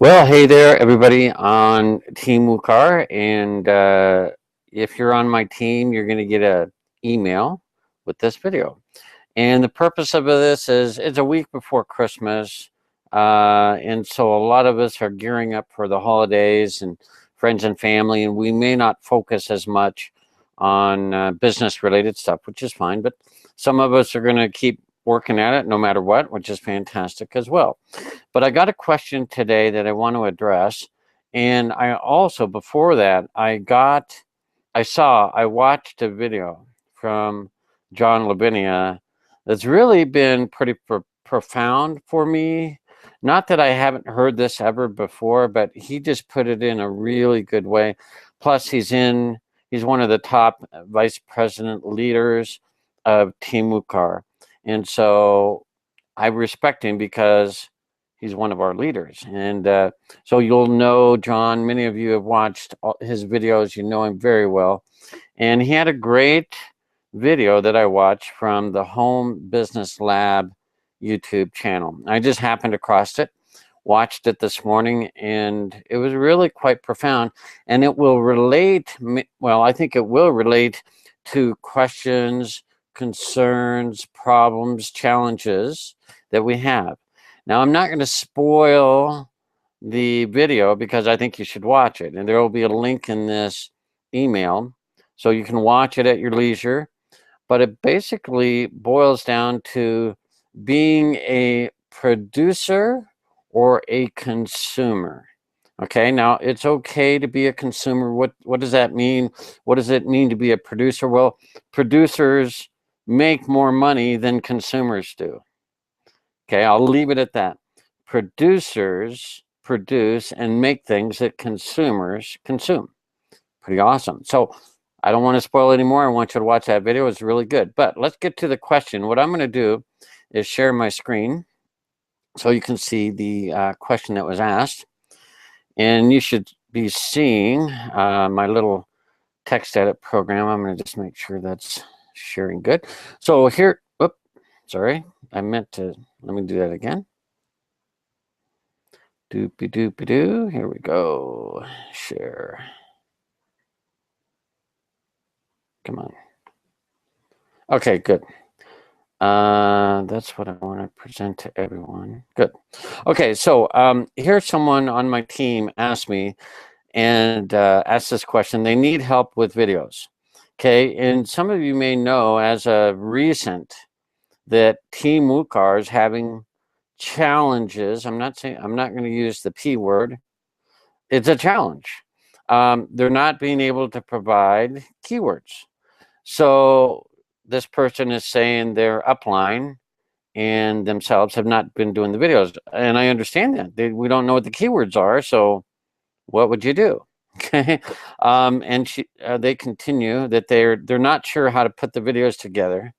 Well, hey there, everybody on Team Wukar, and if you're on my team, you're going to get a email with this video. And the purpose of this is it's a week before Christmas, and so a lot of us are gearing up for the holidays and friends and family, and we may not focus as much on business-related stuff, which is fine. But some of us are going to keep working at it no matter what, which is fantastic as well. But I got a question today that I want to address. And I also, before that, I watched a video from John Lavinia that's really been pretty profound for me. Not that I haven't heard this ever before, but he just put it in a really good way. Plus, he's one of the top vice president leaders of Team Wukar. And so I respect him because he's one of our leaders. And so you'll know John. Many of you have watched his videos. You know him very well. And he had a great video that I watched from the Home Business Lab YouTube channel. I just happened across it, watched it this morning, and it was really quite profound. And it will relate, well, I think it will relate to questions, concerns, problems, challenges that we have. Now, I'm not going to spoil the video because I think you should watch it. And there will be a link in this email so you can watch it at your leisure. But it basically boils down to being a producer or a consumer. Okay, now it's okay to be a consumer. What does that mean? What does it mean to be a producer? Well, producers make more money than consumers do. Okay, I'll leave it at that. Producers produce and make things that consumers consume. Pretty awesome. So I don't want to spoil anymore. I want you to watch that video. It's really good. But let's get to the question. What I'm going to do is share my screen so you can see the question that was asked. And you should be seeing my little text edit program. I'm going to just make sure that's sharing good. So here, oops, sorry, I meant to, let me do that again. Doopy doopy doo. Here we go. Share. Come on. Okay, good. That's what I want to present to everyone. Good. Okay, so here's someone on my team asked me and asked this question. They need help with videos. Okay, and some of you may know as a recent that Team Wukar is having challenges. I'm not going to use the P word. It's a challenge. They're not being able to provide keywords. So this person is saying their upline and themselves have not been doing the videos. And I understand that. We don't know what the keywords are. So what would you do? Okay. And they continue that they're not sure how to put the videos together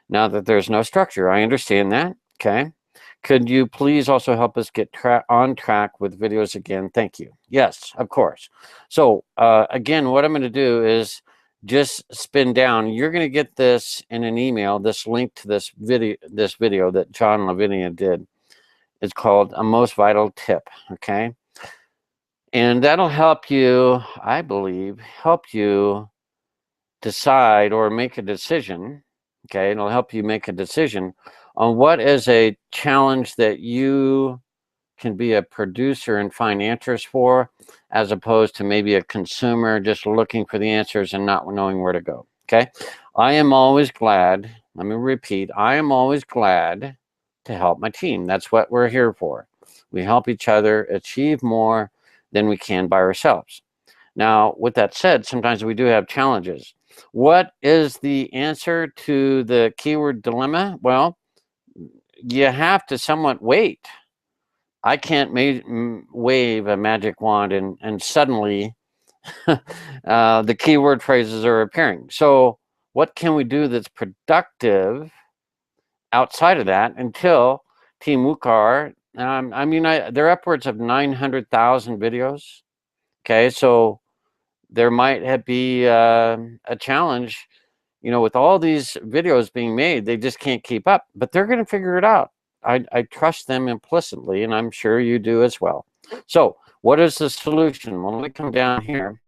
now that there's no structure. I understand that. Okay. Could you please also help us get on track with videos again? Thank you. Yes, of course. So again, what I'm going to do is just spin down. You're going to get this in an email, this link to this video that John Lavinia did. It's called A Most Vital Tip, okay? And that'll help you, I believe, help you decide or make a decision, okay? It'll help you make a decision on what is a challenge that you can be a producer and find answers for, as opposed to maybe a consumer just looking for the answers and not knowing where to go, okay? I am always glad, let me repeat, I am always glad to help my team. That's what we're here for. We help each other achieve more than we can by ourselves. Now, with that said, sometimes we do have challenges. What is the answer to the keyword dilemma? Well, you have to somewhat wait. I can't wave a magic wand and suddenly the keyword phrases are appearing. So what can we do that's productive outside of that until Team Wukar? I mean, they're upwards of 900,000 videos. Okay, so there might be a challenge, you know, with all these videos being made, they just can't keep up, but they're going to figure it out. I trust them implicitly, and I'm sure you do as well. So what is the solution? Well, let me come down here.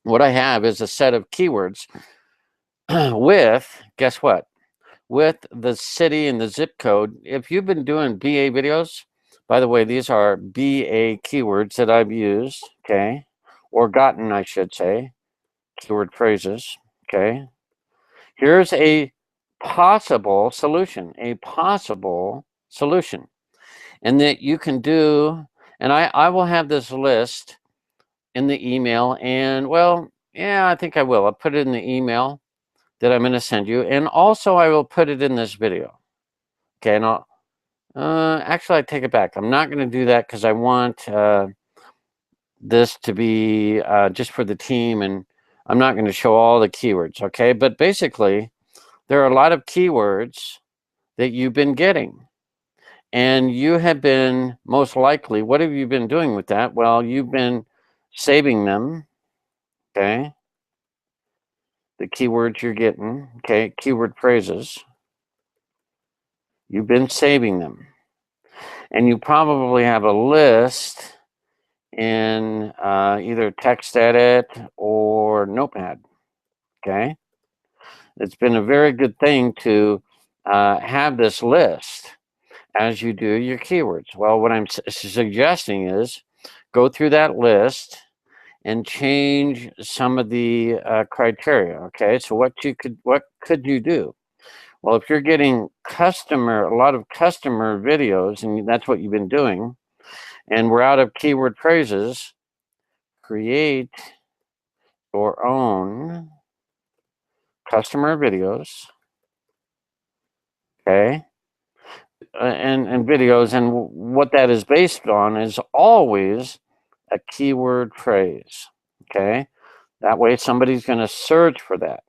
What I have is a set of keywords with, guess what? With the city and the zip code. If you've been doing BA videos, by the way, these are BA keywords that I've used, okay? Or gotten, I should say, keyword phrases, okay? Here's a possible solution, and that you can do, and I will have this list in the email, and well, yeah, I think I will. I'll put it in the email that I'm going to send you, and also I will put it in this video. Okay, and I'll actually I take it back. I'm not going to do that because I want this to be just for the team, and I'm not going to show all the keywords. Okay, but basically, there are a lot of keywords that you've been getting. And you have been, most likely, what have you been doing with that? Well, you've been saving them, okay? The keywords you're getting, okay? Keyword phrases. You've been saving them. And you probably have a list in either TextEdit or Notepad, okay? It's been a very good thing to have this list as you do your keywords. Well, what I'm suggesting is go through that list and change some of the criteria. Okay, so what could you do? Well, if you're getting a lot of customer videos, and that's what you've been doing, and we're out of keyword phrases, create your own customer videos. Okay, and videos, and what that is based on is always a keyword phrase. Okay, that way somebody's going to search for that.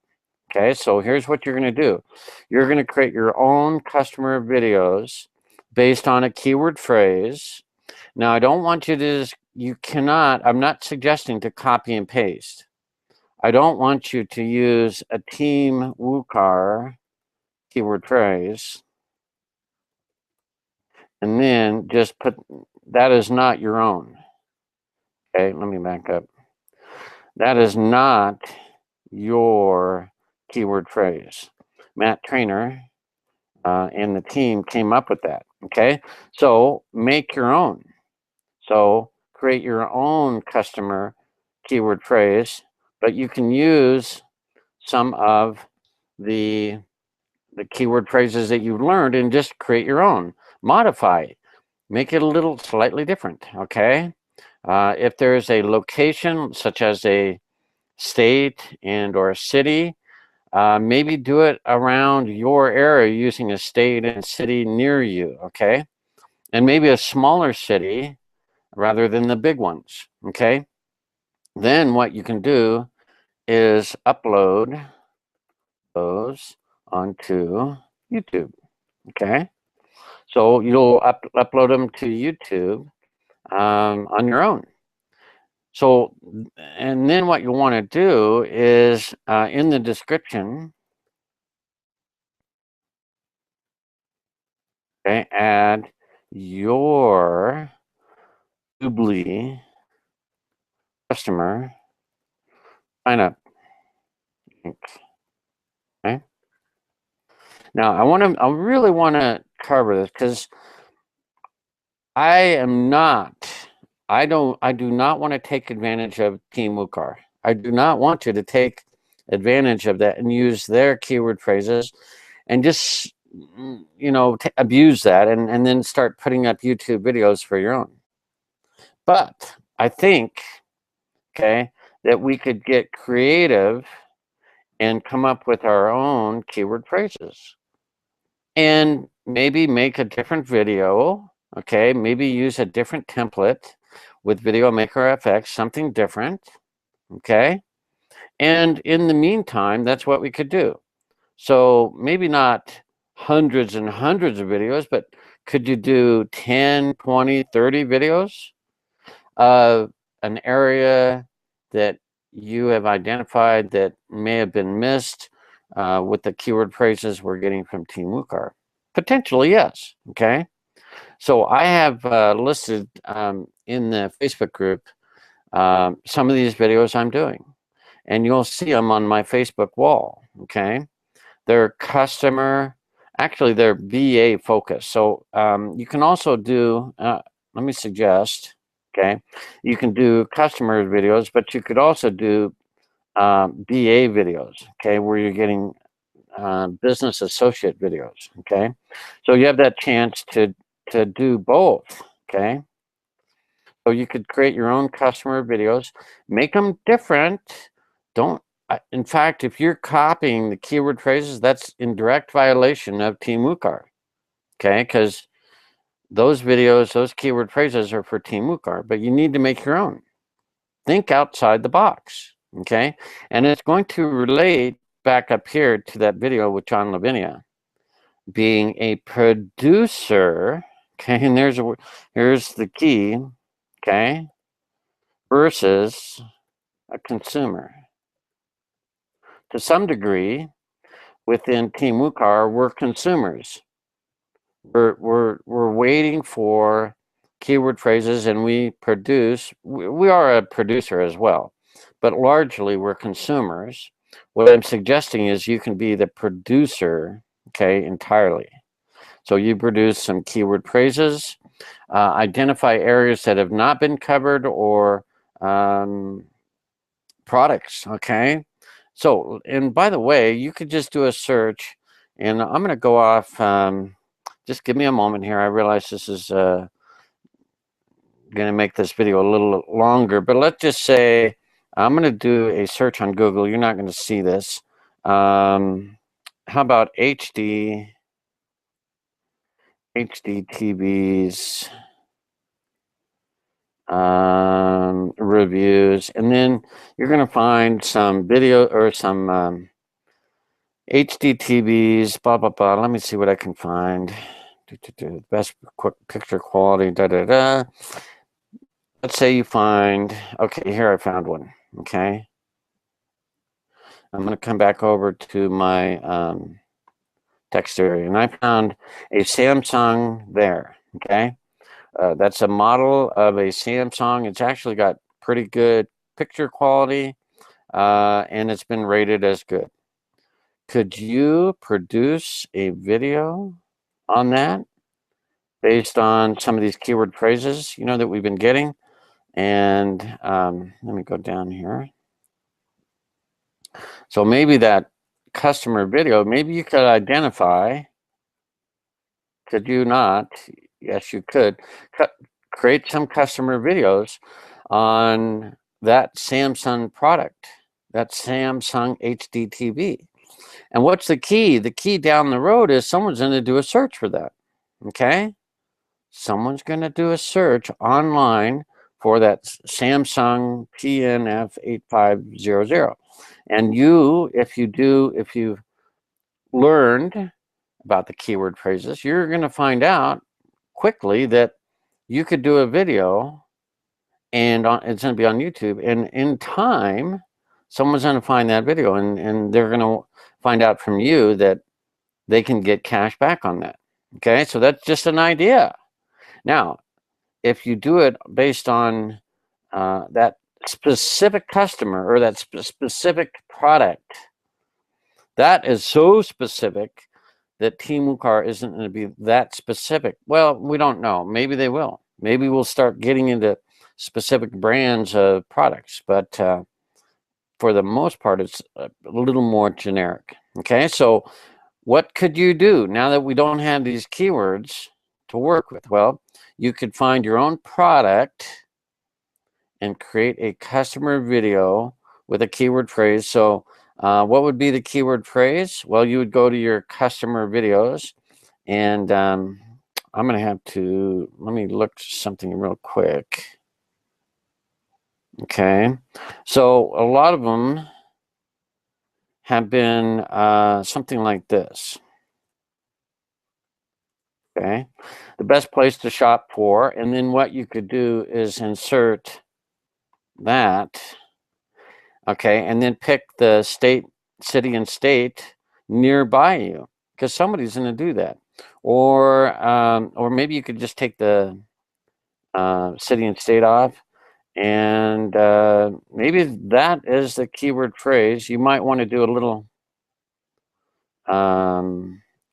Okay, so here's what you're going to do. You're going to create your own customer videos based on a keyword phrase. Now, I don't want you to I'm not suggesting to copy and paste. I don't want you to use a Team WooCar keyword phrase and then just put, that is not your own. Okay, let me back up. That is not your keyword phrase. Matt Trainer and the team came up with that. Okay, so make your own. So create your own customer keyword phrase, but you can use some of the keyword phrases that you've learned and just create your own. Modify, make it a little slightly different. Okay, if there's a location such as a state and or a city, maybe do it around your area using a state and city near you, okay? And maybe a smaller city rather than the big ones, okay? Then what you can do is upload those onto YouTube, okay? So you'll upload them to YouTube on your own. So, and then what you want to do is in the description, okay, add your Doobly customer sign up link. Okay. Now I really want to cover this because I do not want to take advantage of Team WooCar. I do not want you to take advantage of that and use their keyword phrases and just, abuse that and then start putting up YouTube videos for your own. But I think, okay, that we could get creative and come up with our own keyword phrases and maybe make a different video. Okay, maybe use a different template with Video Maker FX, something different. Okay, and in the meantime, that's what we could do. So maybe not hundreds and hundreds of videos, but could you do 10, 20, 30 videos of an area that you have identified that may have been missed with the keyword phrases we're getting from Team WooCar? Potentially, yes. Okay. So I have listed in the Facebook group some of these videos I'm doing, and you'll see them on my Facebook wall. Okay, they're customer, actually they're VA focused. So you can also do. Let me suggest. Okay, you can do customer videos, but you could also do BA videos. Okay, where you're getting business associate videos. Okay, so you have that chance to do both. Okay, so you could create your own customer videos, make them different. Don't. In fact, if you're copying the keyword phrases, that's in direct violation of Team WooCommerce. Okay, because those videos, those keyword phrases are for Team WooCommerce, but you need to make your own. Think outside the box. Okay, and it's going to relate back up here to that video with John Lavinia, being a producer. Okay, and here's the key. Okay, versus a consumer. To some degree, within Team WooCommerce, we're consumers. We're waiting for keyword phrases, and we produce. We are a producer as well, but largely we're consumers. What I'm suggesting is you can be the producer, okay, entirely. So you produce some keyword phrases, identify areas that have not been covered, or products, okay? So, and by the way, you could just do a search, and I'm going to go off. Just give me a moment here. I realize this is going to make this video a little longer, but let's just say I'm going to do a search on Google. You're not going to see this. How about HDTVs reviews, and then you're going to find some video or some HDTVs, blah, blah, blah. Let me see what I can find. Best quick picture quality, da, da, da. Let's say you find, okay, here I found one, okay? I'm going to come back over to my text area, and I found a Samsung there, okay? That's a model of a Samsung. It's actually got pretty good picture quality, and it's been rated as good. Could you produce a video on that based on some of these keyword phrases, you know, that we've been getting? And let me go down here. So maybe that customer video, maybe you could identify, could you not? Yes, you could. Create some customer videos on that Samsung product, that Samsung HD TV. And what's the key? The key down the road is someone's going to do a search for that. Okay? Someone's going to do a search online for that Samsung PNF 8500. And you, if you've learned about the keyword phrases, you're going to find out quickly that you could do a video, and it's going to be on YouTube. And in time, someone's going to find that video, and they're going to find out from you that they can get cash back on that. Okay, so that's just an idea. Now, if you do it based on that specific customer or that specific product, that is so specific that Team WooCommerce isn't going to be that specific. Well, we don't know. Maybe they will. Maybe we'll start getting into specific brands of products, but for the most part, it's a little more generic. Okay, so what could you do now that we don't have these keywords to work with? Well, you could find your own product and create a customer video with a keyword phrase. So what would be the keyword phrase? Well, you would go to your customer videos, and I'm going to have to, let me look something real quick. Okay, so a lot of them have been something like this. Okay, the best place to shop for, and then what you could do is insert that. Okay, and then pick the state, city, and state nearby you, because somebody's going to do that. or maybe you could just take the city and state off, and maybe that is the keyword phrase. You might want to do a little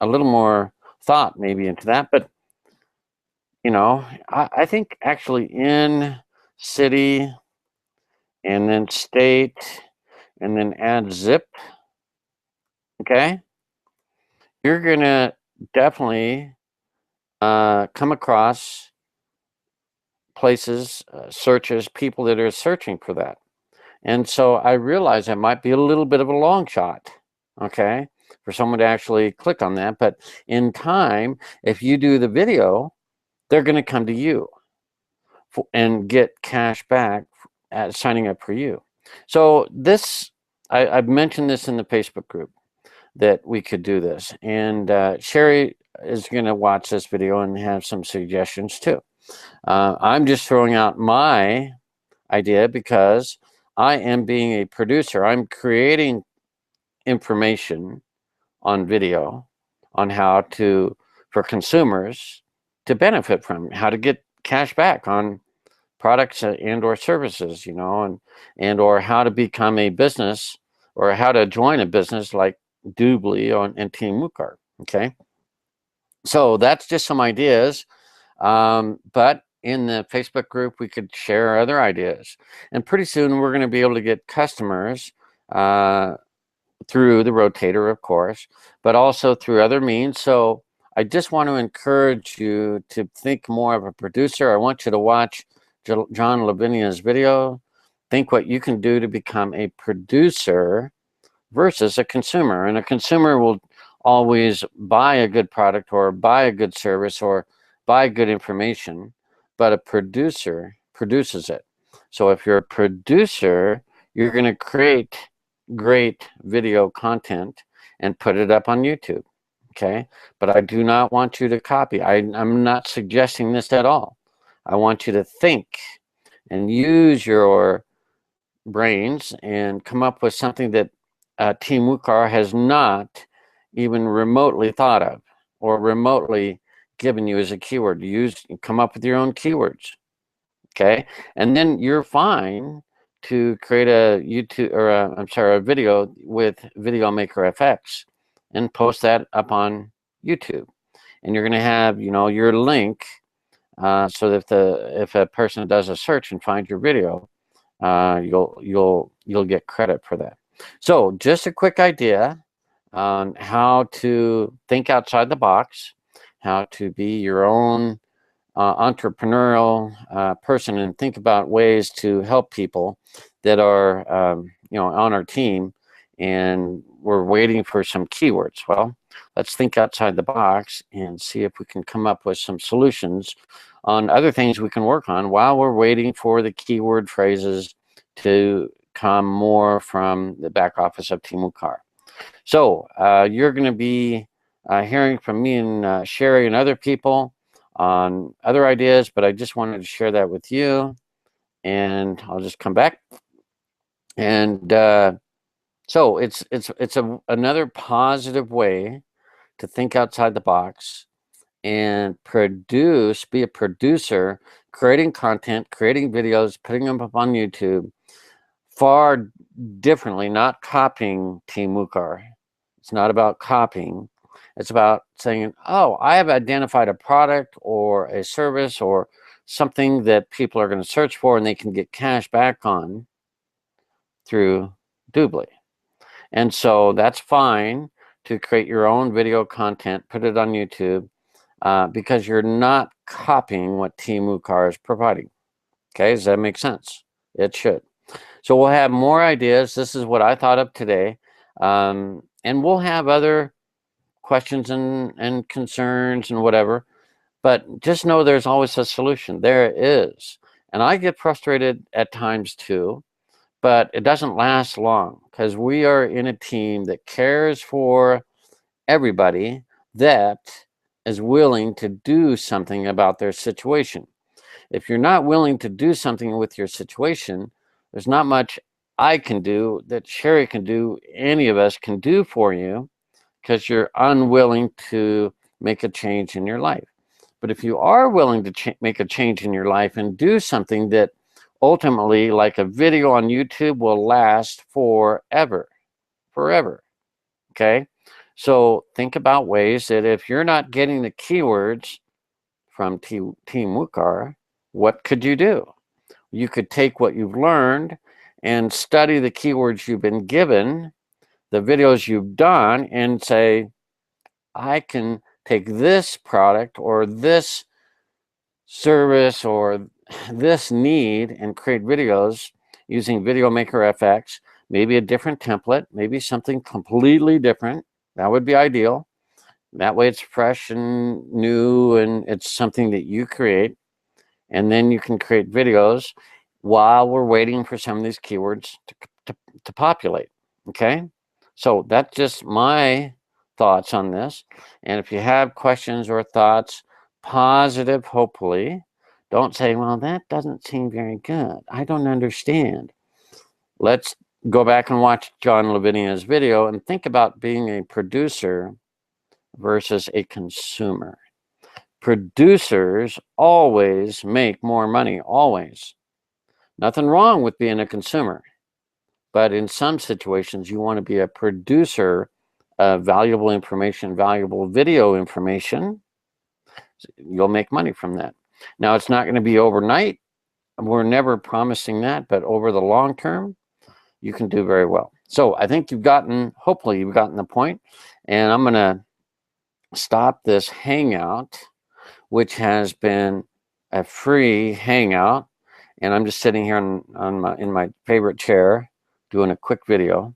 more thought maybe into that. But you know, I think actually in city and then state and then add zip, okay, you're gonna definitely come across places, searches, people that are searching for that. And so I realize that might be a little bit of a long shot, okay, for someone to actually click on that. But in time, if you do the video, they're going to come to you and get cash back at signing up for you. So this, I've mentioned this in the Facebook group that we could do this. And Sherry is going to watch this video and have some suggestions too. I'm just throwing out my idea because I am being a producer. I'm creating information on video on how to, for consumers to benefit from, how to get cash back on products and or services, you know, and or how to become a business or how to join a business like Doobly and Team Mucar. Okay. So that's just some ideas. But in the Facebook group, we could share other ideas. And pretty soon we're going to be able to get customers through the rotator, of course, but also through other means. So I just want to encourage you to think more of a producer. I want you to watch John Lavinia's video. Think what you can do to become a producer versus a consumer. And a consumer will always buy a good product or buy a good service or buy good information, but a producer produces it. So if you're a producer, you're going to create great video content and put it up on YouTube. Okay. But I do not want you to copy. I'm not suggesting this at all. I want you to think and use your brains and come up with something that Team Mucar has not even remotely thought of or remotely given you as a keyword. Come up with your own keywords. Okay. And then you're fine to create a YouTube or a video with Video Maker FX and post that up on YouTube. And you're going to have, you know, your link so that if a person does a search and finds your video, you'll get credit for that. So just a quick idea on how to think outside the box, how to be your own entrepreneurial person and think about ways to help people that are you know, on our team, and we're waiting for some keywords. Well, let's think outside the box and see if we can come up with some solutions on other things we can work on while we're waiting for the keyword phrases to come more from the back office of Team Mucar. So you're going to be hearing from me and Sherry and other people on other ideas, but I just wanted to share that with you, and I'll just come back. And so it's another positive way to think outside the box and be a producer, creating content, creating videos, putting them up on YouTube far differently, not copying Team Mucar. It's not about copying. It's about saying, oh, I have identified a product or a service or something that people are going to search for and they can get cash back on through Doobly. And so that's fine to create your own video content, put it on YouTube, because you're not copying what Team Mucar is providing. Okay, does that make sense? It should. So we'll have more ideas. This is what I thought of today. And we'll have other questions and concerns and whatever, but just know there's always a solution. There is. And I get frustrated at times too, but it doesn't last long because we are in a team that cares for everybody that is willing to do something about their situation. If you're not willing to do something with your situation, there's not much I can do, that Sherry can do, any of us can do for you, because you're unwilling to make a change in your life. But if you are willing to make a change in your life and do something that ultimately, like a video on YouTube, will last forever, forever. Okay. So think about ways that if you're not getting the keywords from Team WooCar, what could you do? You could take what you've learned and study the keywords you've been given, the videos you've done, and say, I can take this product or this service or this need and create videos using Video Maker FX, maybe a different template, maybe something completely different. That would be ideal. That way it's fresh and new and it's something that you create. And then you can create videos while we're waiting for some of these keywords to populate. Okay. So that's just my thoughts on this. And if you have questions or thoughts, positive, hopefully, don't say, well, that doesn't seem very good. I don't understand. Let's go back and watch John Lavinia's video and think about being a producer versus a consumer. Producers always make more money, always. Nothing wrong with being a consumer. But in some situations, you want to be a producer of valuable information, valuable video information. You'll make money from that. Now, it's not going to be overnight. We're never promising that, but over the long term, you can do very well. So I think hopefully you've gotten the point. And I'm going to stop this Hangout, which has been a free Hangout. And I'm just sitting here in my favorite chair doing a quick video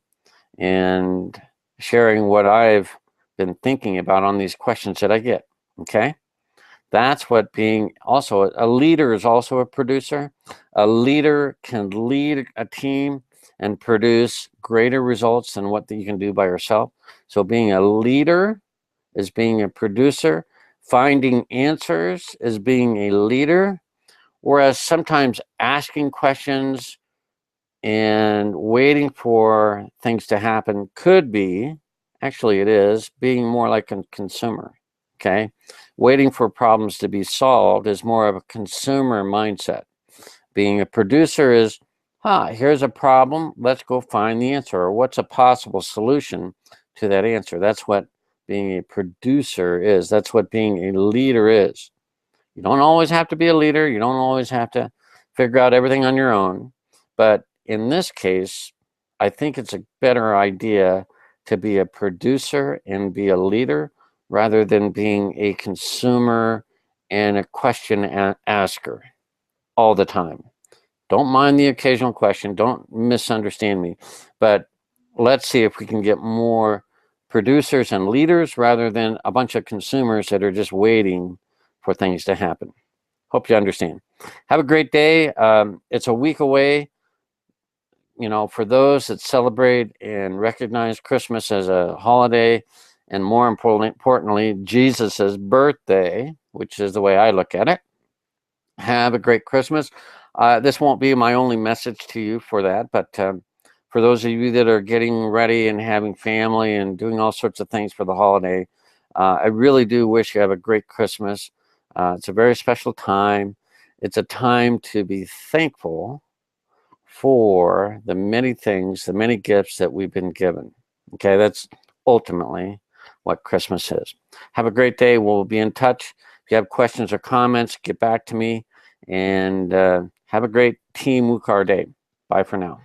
and sharing what I've been thinking about on these questions that I get. Okay. That's what being also a leader is also a producer. A leader can lead a team and produce greater results than what you can do by yourself. So being a leader is being a producer. Finding answers is being a leader. Whereas sometimes asking questions and waiting for things to happen could be, actually it is, being more like a consumer. Okay. Waiting for problems to be solved is more of a consumer mindset. Being a producer is, here's a problem. Let's go find the answer. Or what's a possible solution to that answer? That's what being a producer is. That's what being a leader is. You don't always have to be a leader. You don't always have to figure out everything on your own. But in this case, I think it's a better idea to be a producer and be a leader rather than being a consumer and a question asker all the time. Don't mind the occasional question. Don't misunderstand me. But let's see if we can get more producers and leaders rather than a bunch of consumers that are just waiting for things to happen. Hope you understand. Have a great day. It's a week away. You know, for those that celebrate and recognize Christmas as a holiday, and more importantly, Jesus's birthday, which is the way I look at it. Have a great Christmas. This won't be my only message to you for that, but for those of you that are getting ready and having family and doing all sorts of things for the holiday, I really do wish you have a great Christmas. It's a very special time. It's a time to be thankful for the many things, the many gifts that we've been given. Okay, that's ultimately what Christmas is. Have a great day. We'll be in touch. If you have questions or comments, get back to me, and have a great Team WooCar day. Bye for now.